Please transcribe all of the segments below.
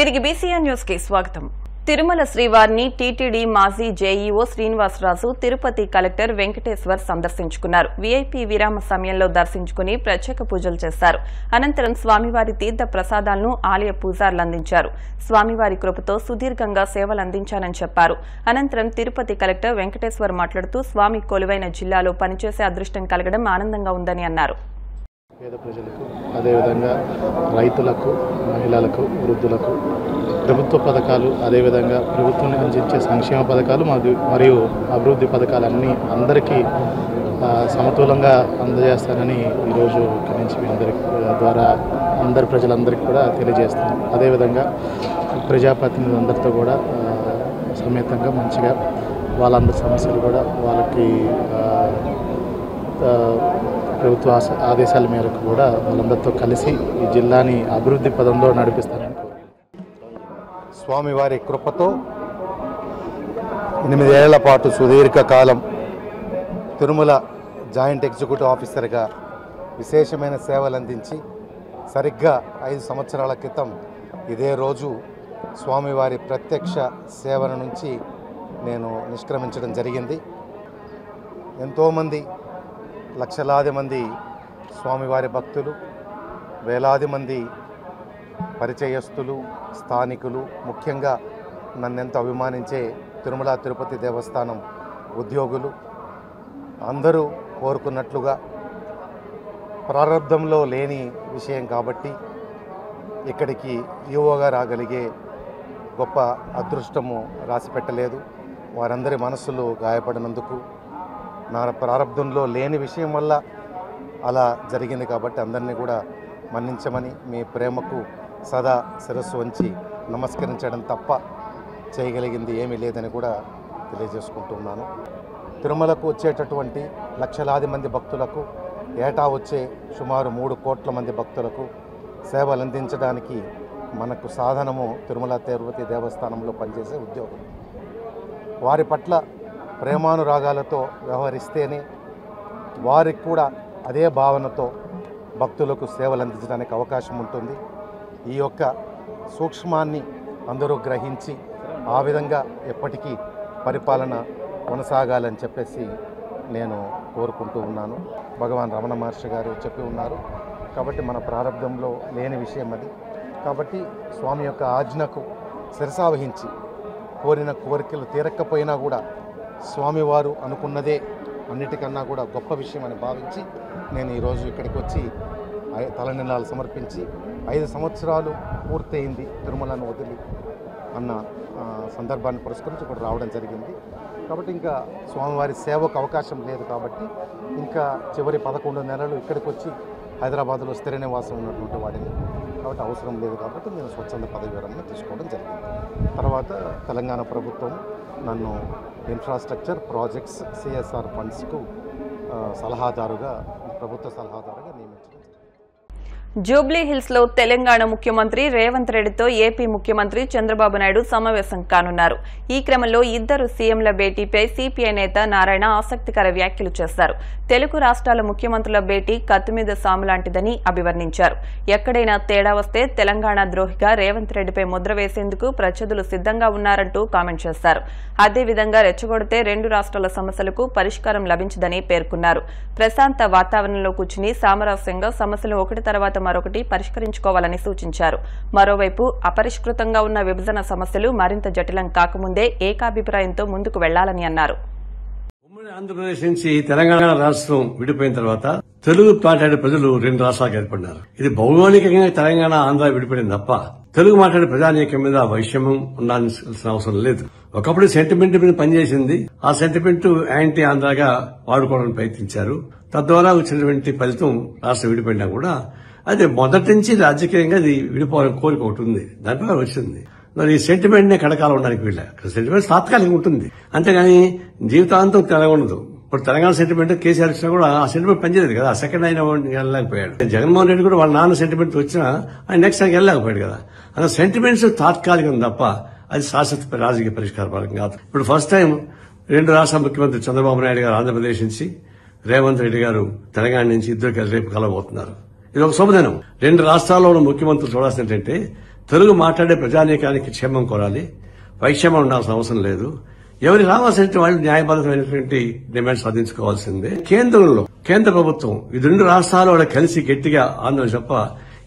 తిరిగి BCN news కి స్వాగతం. తిరుమల శ్రీవారిని టీటీడీ మాజీ జేఈఓ శ్రీనివాసరాజు తిరుపతి కలెక్టర్ వెంకటేశ్వర్ సందర్శించుకున్నారు. వీఐపీ విరామ సమయంలో దర్శించుకుని ప్రత్యేక పూజలు చేశారు. అనంతరం స్వామివారి తీర్థ ప్రసాదాలను ఆలయ పూజారులు అందించారు. స్వామివారి కృపతో సుదీర్ఘంగా సేవలందించానని చెప్పారు. అనంతరం తిరుపతి కలెక్టర్ వెంకటేశ్వర్ మాట్లాడుతూ స్వామి కొలువైన జిల్లాలో పనిచేసే అదృష్టం కలగడం ఆనందంగా ఉందని అన్నారు. పేద ప్రజలకు అదేవిధంగా రైతులకు, మహిళలకు, వృద్ధులకు ప్రభుత్వ పథకాలు, అదేవిధంగా ప్రభుత్వం అందించే సంక్షేమ పథకాలు మరియు అభివృద్ధి పథకాలన్నీ అందరికీ సమతులంగా అందజేస్తానని ఈరోజు ఇక్కడి నుంచి మీ అందరి ద్వారా అందరి ప్రజలందరికీ కూడా తెలియజేస్తాను. అదేవిధంగా ప్రజాప్రతినిధులందరితో కూడా సమేతంగా మంచిగా వాళ్ళందరి సమస్యలు కూడా వాళ్ళకి ప్రభుత్వ ఆదేశాల మేరకు కూడా వాళ్ళందరితో కలిసి ఈ జిల్లాని అభివృద్ధి పదంలో నడిపిస్తానని స్వామివారి కృపతో 8 ఏళ్ల పాటు సుదీర్ఘకాలం తిరుమల జాయింట్ ఎగ్జిక్యూటివ్ ఆఫీసర్గా విశేషమైన సేవలు అందించి సరిగ్గా 5 సంవత్సరాల క్రితం ఇదే రోజు స్వామివారి ప్రత్యక్ష సేవల నుంచి నేను నిష్క్రమించడం జరిగింది. ఎంతోమంది లక్షలాది మంది స్వామివారి భక్తులు, వేలాది మంది పరిచయస్తులు, స్థానికులు, ముఖ్యంగా నన్నెంతో అభిమానించే తిరుమల తిరుపతి దేవస్థానం ఉద్యోగులు అందరూ కోరుకున్నట్లుగా ప్రారంభంలో లేని విషయం కాబట్టి ఇక్కడికి ఈవోగా రాగలిగే గొప్ప అదృష్టము రాసిపెట్టలేదు. వారందరి మనస్సులు గాయపడినందుకు నా ప్రారంభంలో లేని విషయం వల్ల అలా జరిగింది కాబట్టి అందరినీ కూడా మన్నించమని, మీ ప్రేమకు సదా శిరస్సు వంచి నమస్కరించడం తప్ప చేయగలిగింది ఏమీ లేదని కూడా తెలియజేసుకుంటున్నాను. తిరుమలకు వచ్చేటటువంటి లక్షలాది మంది భక్తులకు, ఏటా వచ్చే సుమారు 3 కోట్ల మంది భక్తులకు సేవలు అందించడానికి మనకు సాధనము తిరుమల తిరుపతి దేవస్థానంలో పనిచేసే ఉద్యోగులు. వారి పట్ల ప్రేమానురాగాలతో వ్యవహరిస్తేనే వారికి కూడా అదే భావనతో భక్తులకు సేవలు అందించడానికి అవకాశం ఉంటుంది. ఈ యొక్క సూక్ష్మాన్ని అందరూ గ్రహించి ఆ విధంగా ఎప్పటికీ పరిపాలన కొనసాగాలని చెప్పేసి నేను కోరుకుంటూ ఉన్నాను. భగవాన్ రమణ మహర్షి గారు చెప్పి ఉన్నారు కాబట్టి మన ప్రారంభంలో లేని విషయం అది. కాబట్టి స్వామి యొక్క ఆజ్ఞకు శిరసావహించి కోరిన కోరికలు తీరకపోయినా కూడా స్వామివారు అనుకున్నదే అన్నిటికన్నా కూడా గొప్ప విషయం అని భావించి నేను ఈరోజు ఇక్కడికి వచ్చి తలనిలాలు సమర్పించి 5 సంవత్సరాలు పూర్తయింది తిరుమలను వదిలి అన్న సందర్భాన్ని పురస్కరించి ఇక్కడ రావడం జరిగింది. కాబట్టి ఇంకా స్వామివారి సేవకు అవకాశం లేదు కాబట్టి ఇంకా చివరి 11 నెలలు ఇక్కడికి వచ్చి హైదరాబాద్లో స్థిర నివాసం ఉన్నటువంటి వాడిని కాబట్టి అవసరం లేదు కాబట్టి నేను స్వచ్ఛంద పదవి విరమణ తీసుకోవడం జరిగింది. తర్వాత తెలంగాణ ప్రభుత్వం నన్ను ఇన్ఫ్రాస్ట్రక్చర్ ప్రాజెక్ట్స్ సిఎస్ఆర్ ఫండ్స్కు సలహాదారుగా, ప్రభుత్వ సలహాదారుగా నియమించడం. జూబ్లీ హిల్స్ లో తెలంగాణ ముఖ్యమంత్రి రేవంత్ రెడ్డితో ఏపీ ముఖ్యమంత్రి చంద్రబాబు నాయుడు సమావేశం కానున్నారు. ఈ క్రమంలో ఇద్దరు సీఎంల భేటీపై సిపిఐ నేత నారాయణ ఆసక్తికర వ్యాఖ్యలు చేశారు. తెలుగు రాష్ట్రాల ముఖ్యమంత్రుల భేటీ కత్తిమీద సాము లాంటిదని అభివర్ణించారు. ఎక్కడైనా తేడా వస్తే తెలంగాణ ద్రోహిగా రేవంత్ రెడ్డిపై ముద్ర వేసేందుకు ప్రత్యర్థులు సిద్దంగా ఉన్నారంటూ కామెంట్ చేశారు. అదేవిధంగా రెచ్చగొడితే 2 రాష్ట్రాల సమస్యలకు పరిష్కారం లభించదని పేర్కొన్నారు. ప్రశాంత వాతావరణంలో కూర్చుని సామరస్యంగా సమస్యలు ఒకటి తర్వాత మరొకటి పరిష్కరించుకోవాలని సూచించారు. మరోవైపు అపరిష్కృతంగా ఉన్న విభజన సమస్యలు మరింత జటిలం కాకముందే ఏకాభిప్రాయంతో ముందుకు వెళ్లాలని అన్నారు. ఉమ్మడి ఆంధ్రప్రదేశ్ నుంచి తెలంగాణ రాష్ట్రం విడిపోయిన తర్వాత తెలుగు మాట్లాడే ప్రజలు 2 రాష్ట్రాలకు ఏర్పడినారు. ఇది భౌగోళికంగా తెలంగాణ ఆంధ్ర విడిపోయింది తప్ప తెలుగు మాట్లాడే ప్రజానీకం మీద వైషమ్యం ఉండాల్సిన అవసరం లేదు. ఒకప్పుడు సెంటిమెంట్ మీద పనిచేసింది. ఆ సెంటిమెంట్ యాంటీ ఆంధ్రగా వాడుకోవడానికి ప్రయత్నించారు. తద్వారా వచ్చినటువంటి ఫలితం రాష్ట్రం విడిపోయినా కూడా అది మొదటి నుంచి రాజకీయంగా అది విడిపోవాలని కోరిక ఒకటి ఉంది. దానిపై వచ్చింది. మరి ఈ సెంటిమెంట్ నే కడకాలం ఉండడానికి వీళ్ళ సెంటిమెంట్ తాత్కాలికంగా ఉంటుంది, అంతేగాని జీవితాంతం తెలంగాణ ఉండదు. ఇప్పుడు తెలంగాణ సెంటిమెంట్ కేసీఆర్ ఇచ్చినా కూడా ఆ సెంటిమెంట్ పనిచేయలేదు కదా. సెకండ్ ఆయన వెళ్ళలేకపోయాడు. జగన్మోహన్ రెడ్డి కూడా వాళ్ళ నాన్న సెంటిమెంట్ వచ్చినా ఆయన నెక్స్ట్ ఆయన వెళ్ళలేకపోయాడు కదా. అలా సెంటిమెంట్స్ తాత్కాలికం తప్ప అది శాశ్వత రాజకీయ పరిష్కారం కాదు. ఇప్పుడు ఫస్ట్ టైం 2 రాష్ట్రాల ముఖ్యమంత్రి చంద్రబాబు నాయుడు గారు ఆంధ్రప్రదేశ్ నుంచి, రేవంత్ రెడ్డి గారు తెలంగాణ నుంచి ఇద్దరు రేపు కలబోతున్నారు. ఇది ఒక శుభదినం. 2 రాష్ట్రాల్లో ఉన్న ముఖ్యమంత్రులు చూడాల్సింది ఏంటంటే తెలుగు మాట్లాడే ప్రజానీకానికి క్షేమం కోరాలి, వైక్షేమం ఉండాల్సిన అవసరం లేదు. ఎవరికి రావాల్సిన వాళ్ళు న్యాయబద్ధమైనటువంటి డిమాండ్ సాధించుకోవాల్సిందే. కేంద్ర ప్రభుత్వం ఈ 2 రాష్ట్రాలు వాళ్ళ కలిసి గట్టిగా ఆందోళన తప్ప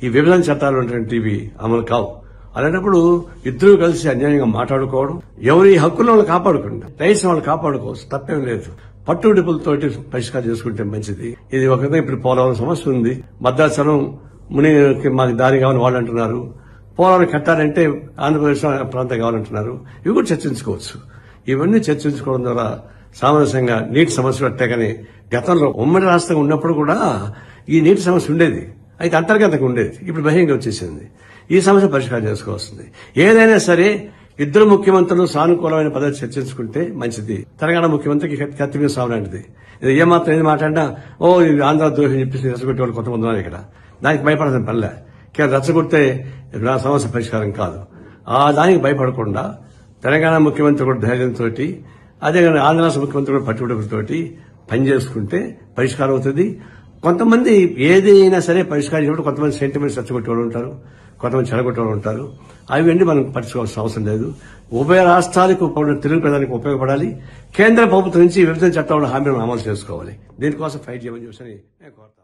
ఈ విభజన చట్టాలు ఉన్నటువంటివి అమలు కావు. అలాంటప్పుడు ఇద్దరు కలిసి అన్యాయంగా మాట్లాడుకోవడం, ఎవరి హక్కులను వాళ్ళు కాపాడుకుంటాం, రైట్స్ వాళ్ళు కాపాడుకోవచ్చు, తప్పేం లేదు. పట్టుడిపులతోటి పరిష్కారం చేసుకుంటే మంచిది. ఇది ఒక ఇప్పుడు పోలవరం సమస్య ఉంది, భద్రాచలం మునికి మాకు దారి కావాలని వాళ్ళు అంటున్నారు, పోలవరం కట్టాలంటే ఆంధ్రప్రదేశ్ ప్రాంతం కావాలంటున్నారు. ఇవి కూడా చర్చించుకోవచ్చు. ఇవన్నీ చర్చించుకోవడం ద్వారా సామరస్యంగా నీటి సమస్య పట్టే. కానీ గతంలో ఉమ్మడి రాష్ట్రంగా ఉన్నప్పుడు కూడా ఈ నీటి సమస్య ఉండేది, అయితే అంతర్గతంగా ఉండేది. ఇప్పుడు బహిరంగ వచ్చేసింది. ఈ సమస్య పరిష్కారం చేసుకోవాల్సింది. ఏదైనా సరే ఇద్దరు ముఖ్యమంత్రులు సానుకూలమైన పద్ధతి చర్చించుకుంటే మంచిది. తెలంగాణ ముఖ్యమంత్రికి కత్తి మీద సాగు లాంటిది. ఇది ఏమాత్రం ఏది మాట్లాడినా ఇది ఆంధ్ర ద్రోహం చెప్పేసి రెచ్చగొట్టే వాళ్ళు కొంతమంది ఉన్నారు ఇక్కడ. దానికి భయపడాల్సిన పనిలే. రెచ్చగొడితే నా సమస్య పరిష్కారం కాదు. దానికి భయపడకుండా తెలంగాణ ముఖ్యమంత్రి కూడా ధైర్యంతో, అదేవిధంగా ఆంధ్ర రాష్ట్ర ముఖ్యమంత్రి కూడా పట్టుబడులతోటి పనిచేసుకుంటే పరిష్కారం అవుతుంది. కొంతమంది ఏదైనా సరే పరిష్కరించినప్పుడు కొంతమంది సెంటిమెంట్స్ రెచ్చగొట్టేవాళ్ళు ఉంటారు, కొంతమంది చెడగొట్టేవాళ్ళు ఉంటారు. అవన్నీ మనం పట్టించుకోవాల్సిన అవసరం లేదు. ఉభయ రాష్ట్రాలకు తెలుగు ప్రజలకు ఉపయోగపడాలి. కేంద్ర ప్రభుత్వం నుంచి విభజన చట్టాలను హామీలను అమలు చేసుకోవాలి. దీనికోసం ఫైట్ చేయమని చూసి నేను కోరుతాను.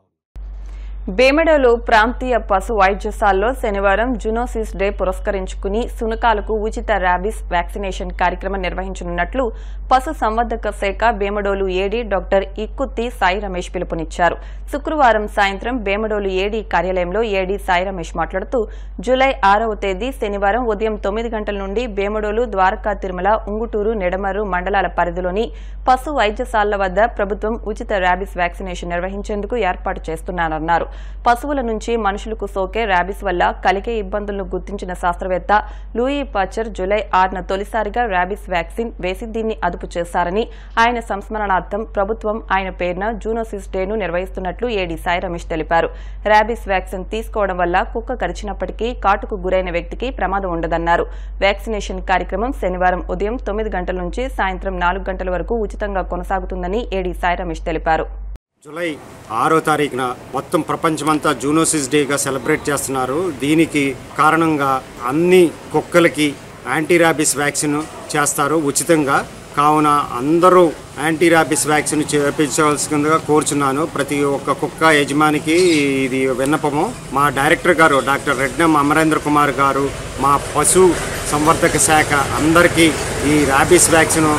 భీమడోలు ప్రాంతీయ పశు వైద్యశాలలో శనివారం జూనోసిస్ డే పురస్కరించుకుని సునకాలకు ఉచిత ర్యాబీస్ వ్యాక్సినేషన్ కార్యక్రమం నిర్వహించనున్నట్లు పశు సంవర్ధక శాఖ భీమడోలు ఏడీ డాక్టర్ ఇక్కుత్తి సాయి రమేష్ పిలుపునిచ్చారు. శుక్రవారం సాయంత్రం భీమడోలు ఏడీ కార్యాలయంలో ఏడీ సాయి రమేష్ మాట్లాడుతూ జూలై 6వ తేదీ శనివారం ఉదయం 9 గంటల నుండి భీమడోలు, ద్వారకా తిరుమల, ఉంగుటూరు, నెడమర్రు మండలాల పరిధిలోని పశు వైద్యశాలల వద్ద ప్రభుత్వం ఉచిత ర్యాబీస్ వ్యాక్సినేషన్ నిర్వహించేందుకు ఏర్పాటు చేస్తున్నారన్నారు. పశువుల నుంచి మనుషులకు సోకే ర్యాబీస్ వల్ల కలిగే ఇబ్బందులను గుర్తించిన శాస్త్రవేత్త లూయి పాచర్ జూలై 6న తొలిసారిగా ర్యాబీస్ వ్యాక్సిన్ వేసి దీన్ని అదుపు చేశారని, ఆయన సంస్మరణార్థం ప్రభుత్వం ఆయన పేరున జూనోసిస్ డేను నిర్వహిస్తున్నట్లు ఏడీ సాయి రమేష్ తెలిపారు. ర్యాబీస్ వ్యాక్సిన్ తీసుకోవడం వల్ల కుక్క కరిచినప్పటికీ కాటుకు గురైన వ్యక్తికి ప్రమాదం ఉండదన్నారు. వ్యాక్సినేషన్ కార్యక్రమం శనివారం ఉదయం 9 గంటల నుంచి సాయంత్రం 4 గంటల వరకు ఉచితంగా కొనసాగుతుందని ఏడీ సాయి రమేష్ తెలిపారు. జూలై 6వ తారీఖున మొత్తం ప్రపంచమంతా జూనోసిస్ డేగా సెలబ్రేట్ చేస్తున్నారు. దీనికి కారణంగా అన్ని కుక్కలకి యాంటీ ర్యాబీస్ వ్యాక్సిన్ చేస్తారు ఉచితంగా. కావున అందరూ యాంటీ ర్యాబీస్ వ్యాక్సిన్ చేయించవలసిందిగా కోరుచున్నాను. ప్రతి ఒక్క కుక్క యజమానికి ఇది విన్నపము. మా డైరెక్టర్ గారు డాక్టర్ రెడ్నం అమరేంద్ర కుమార్ గారు, మా పశు సంవర్ధక శాఖ అందరికీ ఈ ర్యాబీస్ వ్యాక్సిన్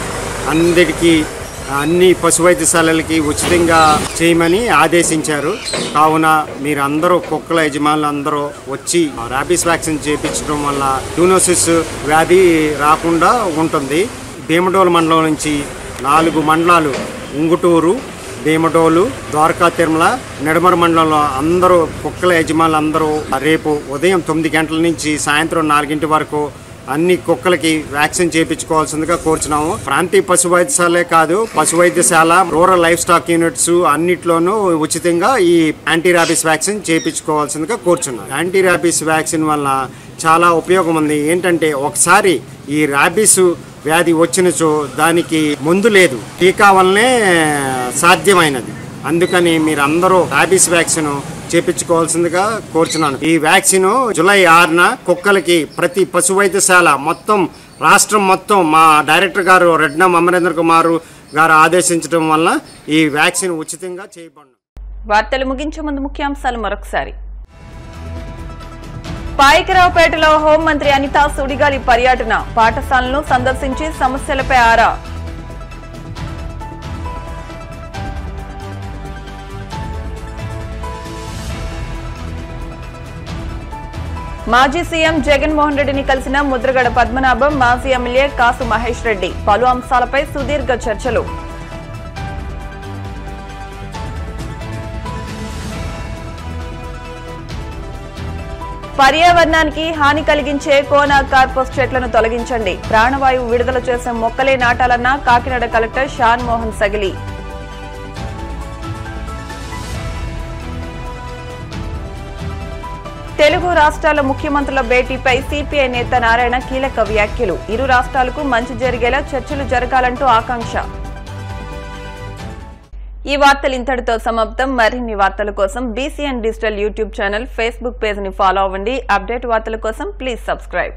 అందరికీ అన్ని పశు వైద్యశాలలకి ఉచితంగా చేయమని ఆదేశించారు. కావున మీరందరూ కుక్కల యజమానులు అందరూ వచ్చి ర్యాబీస్ వ్యాక్సిన్ చేయించడం వల్ల జూనోసిస్ వ్యాధి రాకుండా ఉంటుంది. భీమడోలు మండలం నుంచి 4 మండలాలు ఉంగుటూరు, భీమడోలు, ద్వారకా తిరుమల, నెడమర మండలంలో అందరూ కుక్కల యజమానులు అందరూ రేపు ఉదయం 9 గంటల నుంచి సాయంత్రం 4 గంటల వరకు అన్ని కుక్కలకి వ్యాక్సిన్ చేయించుకోవాల్సిందిగా కోరుచున్నాము. ప్రాంతీయ పశు వైద్యశాలే కాదు, పశు వైద్యశాల, రూరల్ లైఫ్ స్టాక్ యూనిట్స్ అన్నిట్లోనూ ఉచితంగా ఈ యాంటీ ర్యాబీస్ వ్యాక్సిన్ చేయించుకోవాల్సిందిగా కోరుచున్నాం. యాంటీ ర్యాబీస్ వ్యాక్సిన్ వల్ల చాలా ఉపయోగం ఉంది. ఏంటంటే ఒకసారి ఈ ర్యాబీస్ వ్యాధి వచ్చినచో దానికి మందు లేదు, టీకా వల్లనే సాధ్యమైనది. అందుకని మీరందరూ ర్యాబీస్ వ్యాక్సిన్ చేయించుకోవాల్సిందిగా కోరుచున్నాను. ఈ వ్యాక్సిన్ జూలై 6న కుక్కలకి ప్రతి పశు వైద్యశాల మొత్తం రాష్ట్రం మొత్తం మా డైరెక్టర్ గారు రెడ్నం అమరేంద్ర కుమార్ గారు ఆదేశించడం వల్ల ఈ వ్యాక్సిన్ ఉచితంగా చేయబడును. వార్తలు ముగించే ముందు ముఖ్యాంశాలు మరొకసారి. పాయకరావుపేటలో హోంమంత్రి అనిత సుడిగాలి పర్యటన, పాఠశాలను సందర్శించి సమస్యలపై ఆరా. మాజీ సీఎం జగన్మోహన్ రెడ్డిని కలిసిన ముద్రగడ పద్మనాభం, మాజీ ఎమ్మెల్యే కాసు మహేష్ రెడ్డి, పలు అంశాలపై సుదీర్ఘ చర్చలు. పర్యావరణానికి హాని కలిగించే కోనా కార్పస్ చెట్లను తొలగించండి, ప్రాణవాయువు విడుదల చేసే మొక్కలే నాటాలన్న కాకినాడ కలెక్టర్ షాన్ మోహన్ సగిలి. తెలుగు రాష్ట్రాల ముఖ్యమంత్రుల భేటీపై సిపిఐ నేత నారాయణ కీలక వ్యాఖ్యలు, ఇరు రాష్ట్రాలకు మంచి జరిగేలా చర్చలు జరగాలంటూ ఆకాంక్ష. ఈ వార్తలు ఇంతటితో సమాప్తం. మరిన్ని వార్తల కోసం BCN digital YouTube channel, Facebook page ని ఫాలో అవ్వండి. అప్డేట్ వార్తల కోసం ప్లీజ్ సబ్స్క్రైబ్.